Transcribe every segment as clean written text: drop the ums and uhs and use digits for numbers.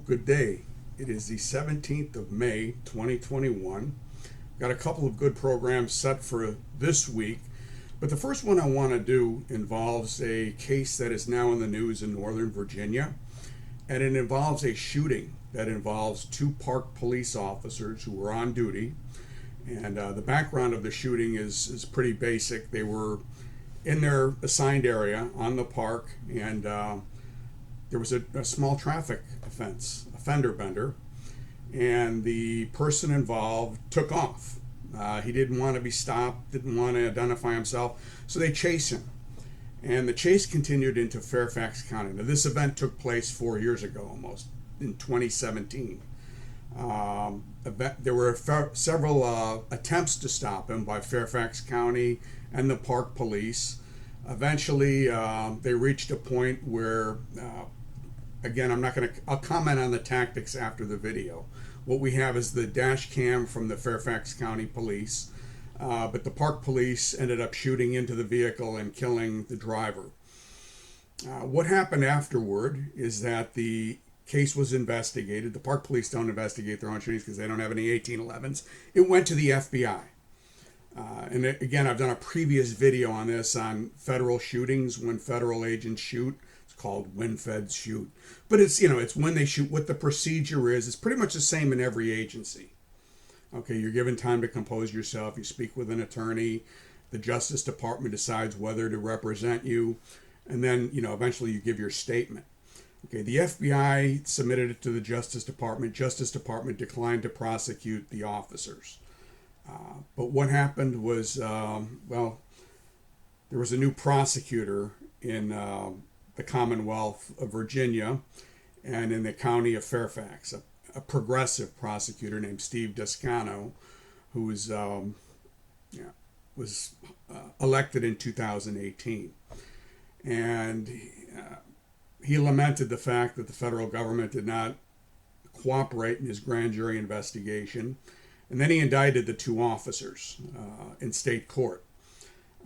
Good day. It is the 17th of May, 2021. Got a couple of good programs set for this week, but the first one I want to do involves a case that is now in the news in Northern Virginia, and it involves a shooting that involves two park police officers who were on duty. And the background of the shooting is pretty basic. They were in their assigned area on the park, and there was a small traffic offense, a fender bender, and the person involved took off. He didn't want to be stopped, didn't want to identify himself, so they chased him. And the chase continued into Fairfax County. Now, this event took place 4 years ago, almost, in 2017. There were several attempts to stop him by Fairfax County and the park police. Eventually, they reached a point where, again, I'll comment on the tactics after the video. What we have is the dash cam from the Fairfax County police, but the park police ended up shooting into the vehicle and killing the driver. What happened afterward is that the case was investigated. The park police don't investigate their own shootings because they don't have any 1811s. It went to the FBI. And again, I've done a previous video on this, on federal shootings, when federal agents shoot. It's called when feds shoot. But it's when they shoot, what the procedure is. It's pretty much the same in every agency. Okay, you're given time to compose yourself. You speak with an attorney. The Justice Department decides whether to represent you. And then, eventually you give your statement. Okay, the FBI submitted it to the Justice Department. Justice Department declined to prosecute the officers. But what happened was, there was a new prosecutor in the Commonwealth of Virginia and in the county of Fairfax, a progressive prosecutor named Steve Descano, who was elected in 2018. And he lamented the fact that the federal government did not cooperate in his grand jury investigation. And then he indicted the two officers in state court.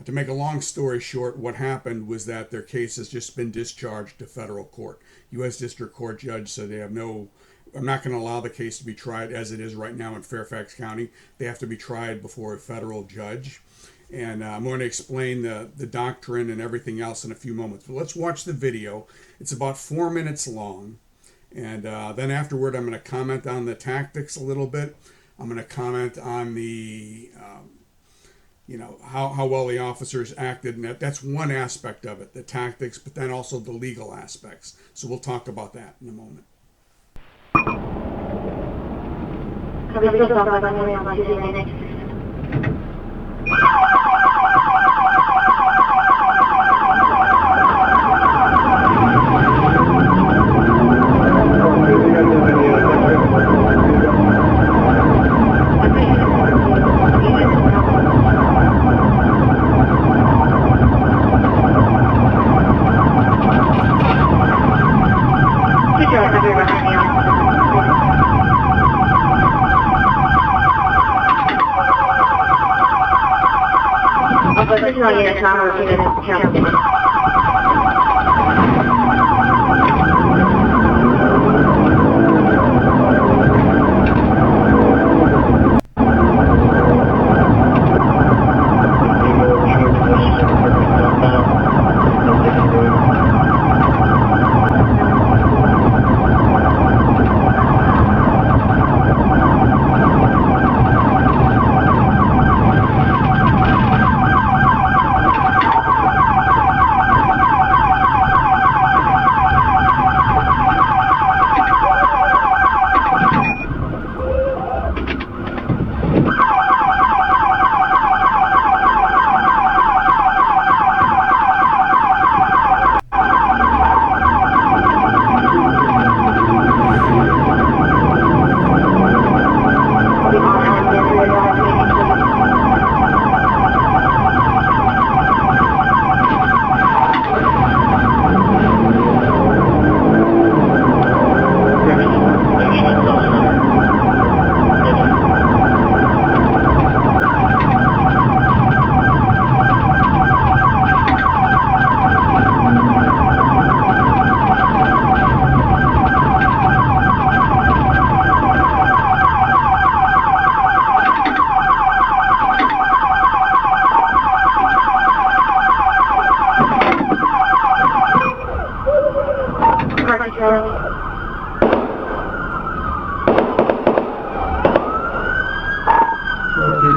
To make a long story short, what happened was that their case has just been discharged to federal court. U.S. District Court judge said I'm not going to allow the case to be tried as it is right now in Fairfax County. They have to be tried before a federal judge. And I'm going to explain the doctrine and everything else in a few moments. But let's watch the video. It's about 4 minutes long. And then afterward, I'm going to comment on the tactics a little bit. I'm going to comment on the, how well the officers acted. And that's one aspect of it, the tactics, but then also the legal aspects. So we'll talk about that in a moment.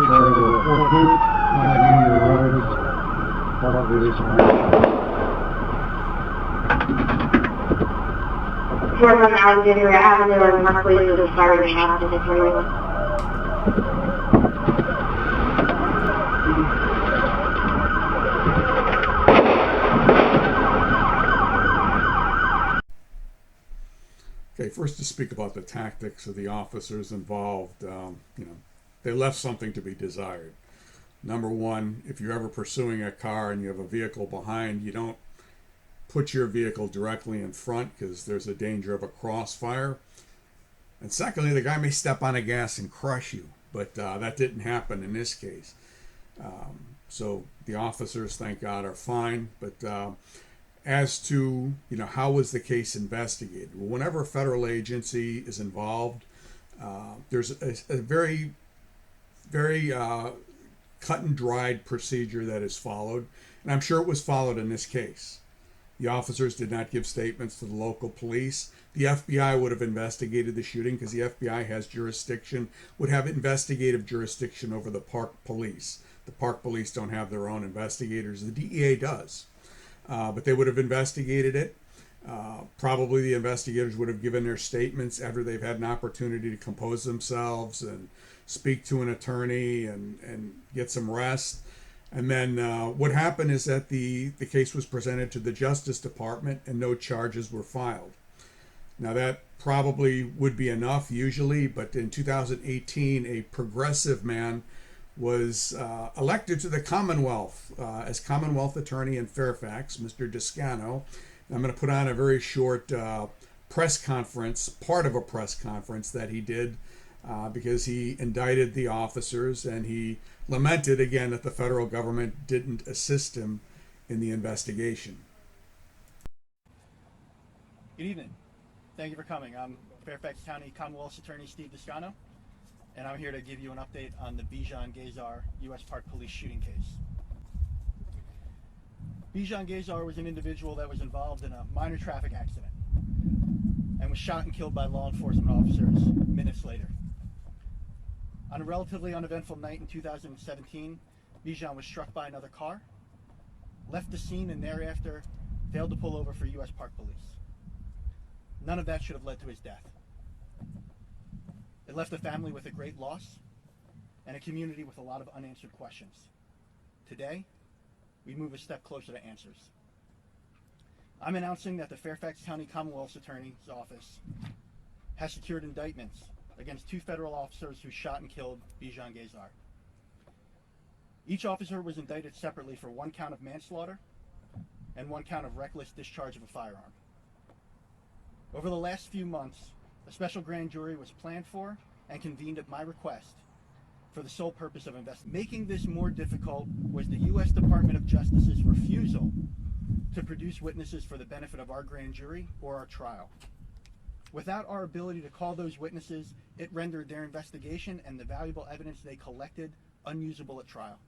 On Alexandria Avenue and Parkway is firing shots at everyone. Okay, first to speak about the tactics of the officers involved. They left something to be desired. Number one, if you're ever pursuing a car and you have a vehicle behind, you don't put your vehicle directly in front because there's a danger of a crossfire. And secondly, the guy may step on the gas and crush you, but that didn't happen in this case. So the officers, thank God, are fine. But as to how was the case investigated? Well, whenever a federal agency is involved, there's a very, very cut and dried procedure that is followed, and I'm sure it was followed in this case. The officers did not give statements to the local police. The FBI would have investigated the shooting because the FBI has jurisdiction, would have investigative jurisdiction over the park police. The park police don't have their own investigators. The DEA does. But they would have investigated it. Probably the investigators would have given their statements after they've had an opportunity to compose themselves and speak to an attorney and get some rest. And then what happened is that the case was presented to the Justice Department and no charges were filed. Now that probably would be enough usually, but in 2018, a progressive man was elected to the Commonwealth as Commonwealth Attorney in Fairfax, Mr. Descano. I'm going to put on a very short press conference, part of a press conference that he did because he indicted the officers and he lamented again that the federal government didn't assist him in the investigation. Good evening. Thank you for coming. I'm Fairfax County Commonwealth's Attorney Steve Descano, and I'm here to give you an update on the Bijan Gazar U.S. Park Police shooting case. Bijan Gazar was an individual that was involved in a minor traffic accident and was shot and killed by law enforcement officers minutes later. On a relatively uneventful night in 2017, Bijan was struck by another car, left the scene, and thereafter failed to pull over for U.S. Park Police. None of that should have led to his death. It left a family with a great loss and a community with a lot of unanswered questions. Today, we move a step closer to answers. I'm announcing that the Fairfax County Commonwealth's Attorney's Office has secured indictments against 2 federal officers who shot and killed Bijan Gazar. Each officer was indicted separately for 1 count of manslaughter and 1 count of reckless discharge of a firearm. Over the last few months, a special grand jury was planned for and convened at my request for the sole purpose of investigating. Making this more difficult was the U.S. Department of Justice's refusal to produce witnesses for the benefit of our grand jury or our trial. Without our ability to call those witnesses, it rendered their investigation and the valuable evidence they collected unusable at trial.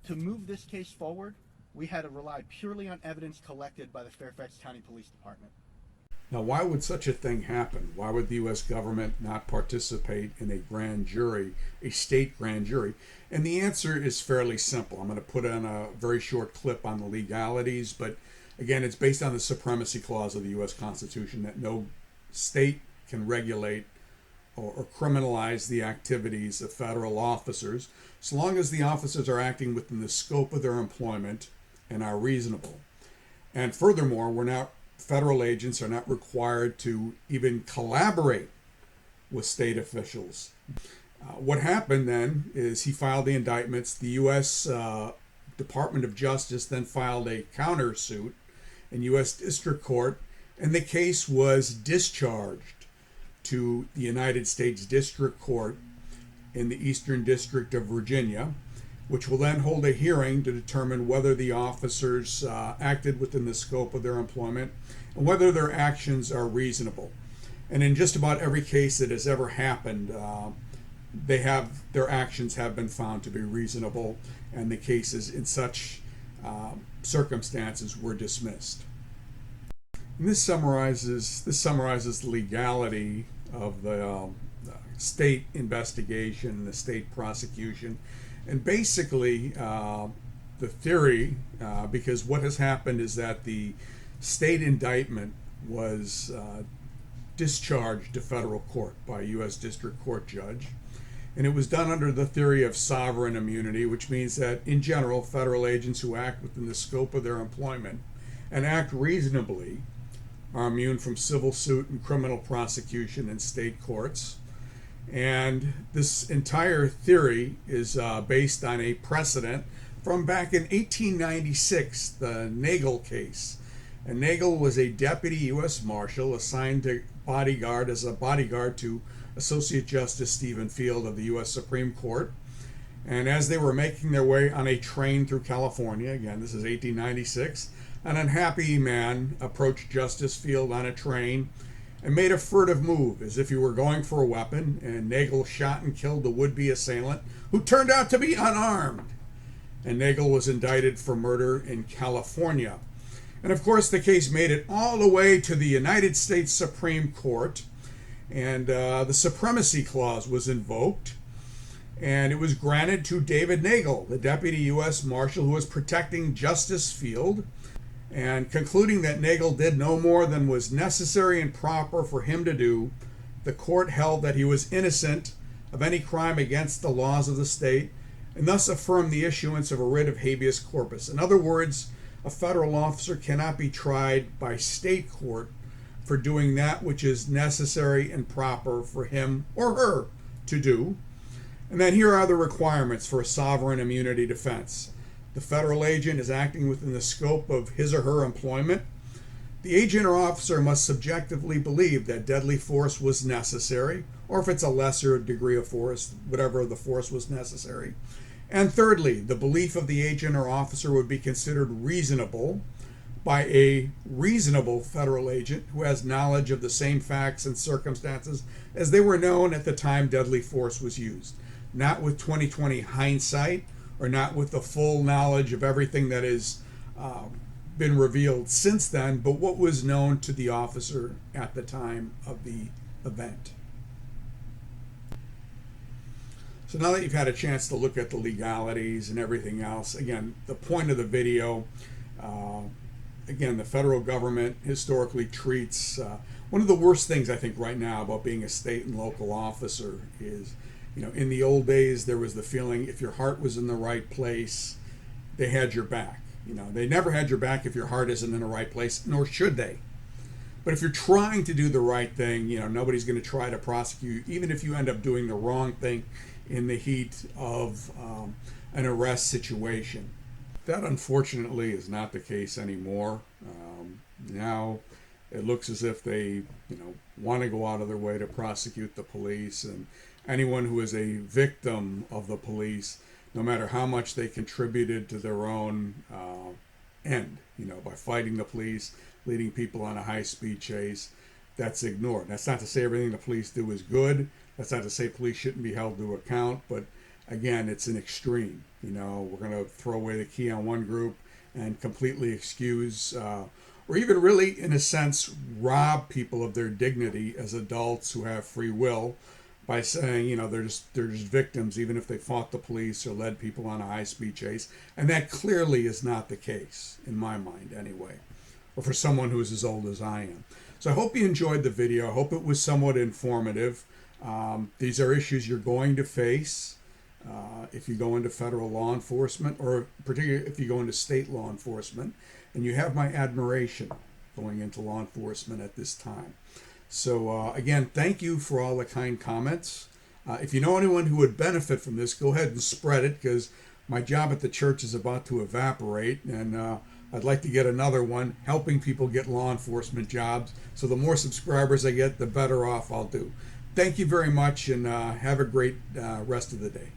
To move this case forward, we had to rely purely on evidence collected by the Fairfax County Police Department. Now, why would such a thing happen? Why would the U.S. government not participate in a grand jury, a state grand jury? And the answer is fairly simple. I'm going to put on a very short clip on the legalities, but again, it's based on the Supremacy Clause of the U.S. Constitution that no state can regulate or criminalize the activities of federal officers, so long as the officers are acting within the scope of their employment and are reasonable. And furthermore, federal agents are not required to even collaborate with state officials. What happened then is he filed the indictments. The U.S. Department of Justice then filed a countersuit in U.S. District Court, and the case was discharged to the United States District Court in the Eastern District of Virginia, which will then hold a hearing to determine whether the officers acted within the scope of their employment and whether their actions are reasonable. And in just about every case that has ever happened, their actions have been found to be reasonable, and the cases in such circumstances were dismissed. And this summarizes the legality of the state investigation and the state prosecution. And basically, the theory, because what has happened is that the state indictment was discharged to federal court by a U.S. District Court judge. And it was done under the theory of sovereign immunity, which means that, in general, federal agents who act within the scope of their employment and act reasonably are immune from civil suit and criminal prosecution in state courts. And this entire theory is based on a precedent from back in 1896, the Nagel case. And Nagel was a deputy U.S. Marshal assigned to as a bodyguard to Associate Justice Stephen Field of the U.S. Supreme Court. And as they were making their way on a train through California, again, this is 1896, an unhappy man approached Justice Field on a train and made a furtive move as if he were going for a weapon, and Nagel shot and killed the would-be assailant, who turned out to be unarmed. And Nagel was indicted for murder in California. And of course, the case made it all the way to the United States Supreme Court, and the Supremacy Clause was invoked, and it was granted to David Nagel, the deputy U.S. Marshal who was protecting Justice Field, and concluding that Nagel did no more than was necessary and proper for him to do, the court held that he was innocent of any crime against the laws of the state, and thus affirmed the issuance of a writ of habeas corpus. In other words, a federal officer cannot be tried by state court for doing that which is necessary and proper for him or her to do. And then here are the requirements for a sovereign immunity defense. The federal agent is acting within the scope of his or her employment. The agent or officer must subjectively believe that deadly force was necessary, or if it's a lesser degree of force, whatever the force was necessary. And thirdly, the belief of the agent or officer would be considered reasonable by a reasonable federal agent who has knowledge of the same facts and circumstances as they were known at the time deadly force was used. Not with 20/20 hindsight, or not with the full knowledge of everything that has been revealed since then, but what was known to the officer at the time of the event. So now that you've had a chance to look at the legalities and everything else, again, the point of the video, again, the federal government historically treats, one of the worst things I think right now about being a state and local officer is, in the old days there was the feeling if your heart was in the right place, they had your back. They never had your back if your heart isn't in the right place, nor should they. But if you're trying to do the right thing, nobody's going to try to prosecute you, even if you end up doing the wrong thing in the heat of an arrest situation. That unfortunately is not the case anymore. Now it looks as if they want to go out of their way to prosecute the police, and anyone who is a victim of the police, no matter how much they contributed to their own end, by fighting the police, leading people on a high-speed chase, that's ignored. That's not to say everything the police do is good. That's not to say police shouldn't be held to account, but again, it's an extreme. We're going to throw away the key on one group and completely excuse, or even really, in a sense, rob people of their dignity as adults who have free will by saying, they're just victims, even if they fought the police or led people on a high-speed chase. And that clearly is not the case, in my mind anyway, or for someone who's as old as I am. So I hope you enjoyed the video. I hope it was somewhat informative. These are issues you're going to face if you go into federal law enforcement, or particularly if you go into state law enforcement. And you have my admiration going into law enforcement at this time. So again, thank you for all the kind comments. If you know anyone who would benefit from this, go ahead and spread it, because my job at the church is about to evaporate, and I'd like to get another one helping people get law enforcement jobs. So the more subscribers I get, the better off I'll do. Thank you very much, and have a great rest of the day.